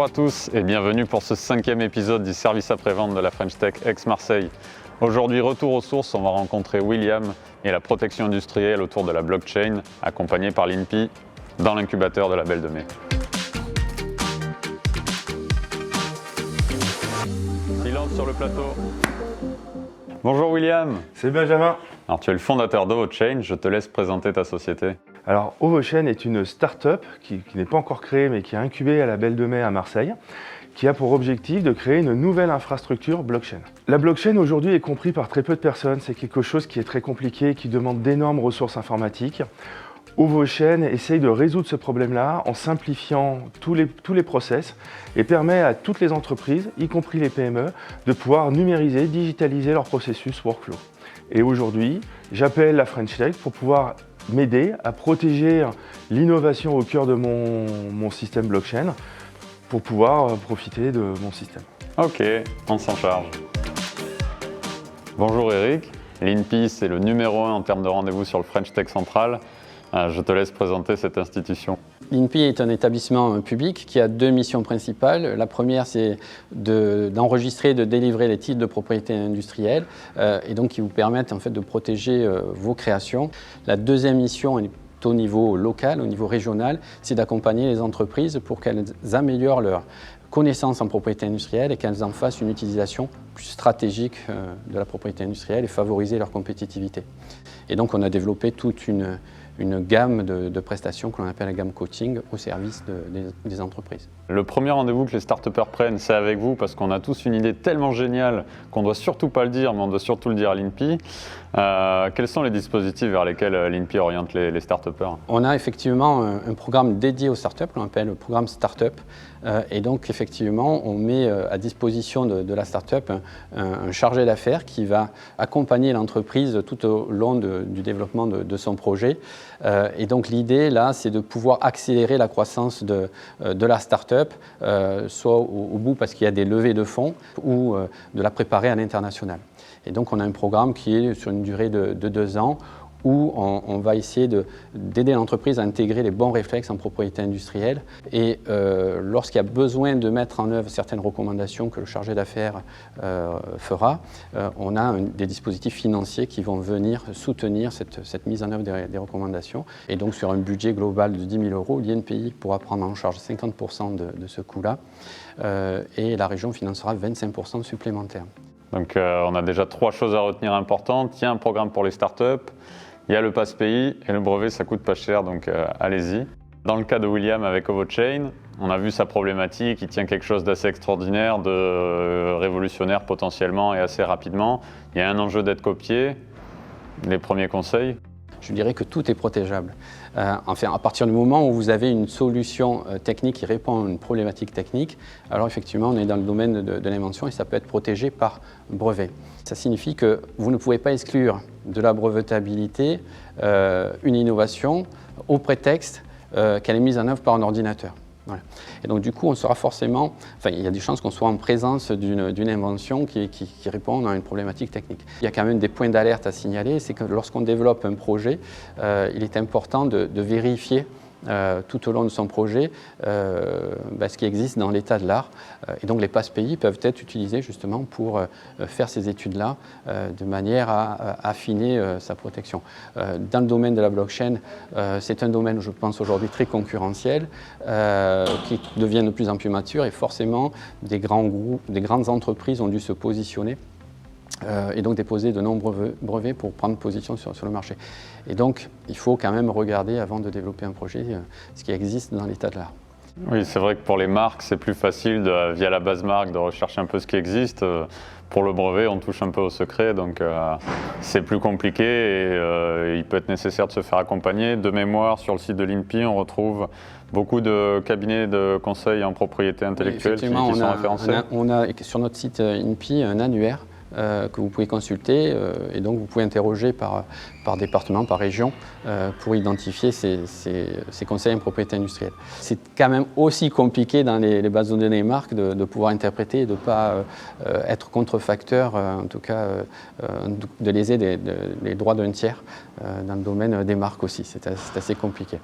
Bonjour à tous et bienvenue pour ce 5e épisode du service après-vente de la French Tech Aix-Marseille. Aujourd'hui, retour aux sources, on va rencontrer William et la protection industrielle autour de la blockchain, accompagné par l'INPI dans l'incubateur de la Belle de Mai. Silence sur le plateau. Bonjour William. C'est Benjamin. Alors tu es le fondateur d'OvoChain, je te laisse présenter ta société. Alors OvoChain est une start-up qui n'est pas encore créée mais qui est incubée à la Belle de Mai à Marseille, qui a pour objectif de créer une nouvelle infrastructure blockchain. La blockchain aujourd'hui est comprise par très peu de personnes, c'est quelque chose qui est très compliqué, qui demande d'énormes ressources informatiques. OvoChain essaye de résoudre ce problème-là en simplifiant tous les process et permet à toutes les entreprises, y compris les PME, de pouvoir numériser, digitaliser leur processus workflow. Et aujourd'hui, j'appelle la French Tech pour pouvoir m'aider à protéger l'innovation au cœur de mon système blockchain pour pouvoir profiter de mon système. Ok, on s'en charge. Bonjour Eric, l'INPI c'est le numéro 1 en termes de rendez-vous sur le French Tech Central. Je te laisse présenter cette institution. L'INPI est un établissement public qui a deux missions principales. La première, c'est d'enregistrer et de délivrer les titres de propriété industrielle et donc qui vous permettent en fait, de protéger vos créations. La deuxième mission est au niveau local, au niveau régional, c'est d'accompagner les entreprises pour qu'elles améliorent leur connaissance en propriété industrielle et qu'elles en fassent une utilisation plus stratégique de la propriété industrielle et favoriser leur compétitivité. Et donc on a développé toute une gamme de prestations que l'on appelle la gamme coaching au service des entreprises. Le premier rendez-vous que les start-upers prennent, c'est avec vous parce qu'on a tous une idée tellement géniale qu'on ne doit surtout pas le dire, mais on doit surtout le dire à l'INPI. Quels sont les dispositifs vers lesquels l'INPI oriente les start-upers ? On a effectivement un programme dédié aux start-up, qu'on appelle le programme Start-up. Et donc effectivement, on met à disposition de la start-up un chargé d'affaires qui va accompagner l'entreprise tout au long du développement de son projet. Et donc l'idée là, c'est de pouvoir accélérer la croissance de la start-up, soit au bout parce qu'il y a des levées de fonds ou de la préparer à l'international. Et donc on a un programme qui est sur une durée de 2 ans où on va essayer d'aider l'entreprise à intégrer les bons réflexes en propriété industrielle. Et lorsqu'il y a besoin de mettre en œuvre certaines recommandations que le chargé d'affaires fera, on a des dispositifs financiers qui vont venir soutenir cette mise en œuvre des recommandations. Et donc sur un budget global de 10 000 €, l'INPI pourra prendre en charge 50% de ce coût-là et la région financera 25% supplémentaires. Donc on a déjà 3 choses à retenir importantes. Il y a un programme pour les startups, il y a le passe pays et le brevet ça coûte pas cher, donc allez-y. Dans le cas de William avec OvoChain, on a vu sa problématique, il tient quelque chose d'assez extraordinaire, de révolutionnaire potentiellement et assez rapidement. Il y a un enjeu d'être copié. Les premiers conseils ? Je dirais que tout est protégeable. Enfin, à partir du moment où vous avez une solution technique qui répond à une problématique technique, alors effectivement, on est dans le domaine de l'invention et ça peut être protégé par brevet. Ça signifie que vous ne pouvez pas exclure de la brevetabilité une innovation au prétexte qu'elle est mise en œuvre par un ordinateur. Voilà. Et donc du coup, on sera forcément, il y a des chances qu'on soit en présence d'une invention qui répond à une problématique technique. Il y a quand même des points d'alerte à signaler, c'est que lorsqu'on développe un projet, il est important de vérifier tout au long de son projet ce qui existe dans l'état de l'art. Et donc les passes pays peuvent être utilisés justement pour faire ces études-là de manière à affiner sa protection. Dans le domaine de la blockchain, c'est un domaine, je pense, aujourd'hui très concurrentiel, qui devient de plus en plus mature et forcément des grands groupes, des grandes entreprises ont dû se positionner et donc déposer de nombreux brevets pour prendre position sur le marché. Et donc, il faut quand même regarder, avant de développer un projet, ce qui existe dans l'état de l'art. Oui, c'est vrai que pour les marques, c'est plus facile, via la base marque, de rechercher un peu ce qui existe. Pour le brevet, on touche un peu au secret, donc c'est plus compliqué et il peut être nécessaire de se faire accompagner. De mémoire, sur le site de l'INPI, on retrouve beaucoup de cabinets de conseil en propriété intellectuelle qui sont référencés. On a sur notre site INPI un annuaire que vous pouvez consulter et donc vous pouvez interroger par département, par région pour identifier ces conseils en propriété industrielle. C'est quand même aussi compliqué dans les bases de données marques de pouvoir interpréter et de ne pas être contrefacteur, en tout cas de léser les droits d'un tiers dans le domaine des marques aussi. C'est assez compliqué.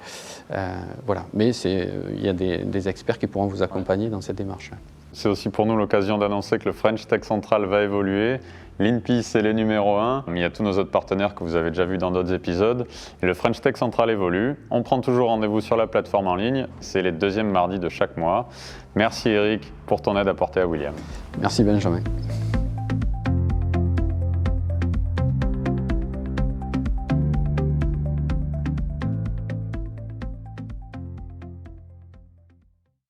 Voilà. Mais il y a des experts qui pourront vous accompagner dans cette démarche. C'est aussi pour nous l'occasion d'annoncer que le French Tech Central va évoluer. L'INPI, c'est les numéro 1. Il y a tous nos autres partenaires que vous avez déjà vus dans d'autres épisodes. Et le French Tech Central évolue. On prend toujours rendez-vous sur la plateforme en ligne. C'est les deuxièmes mardis de chaque mois. Merci Eric pour ton aide apportée à William. Merci Benjamin.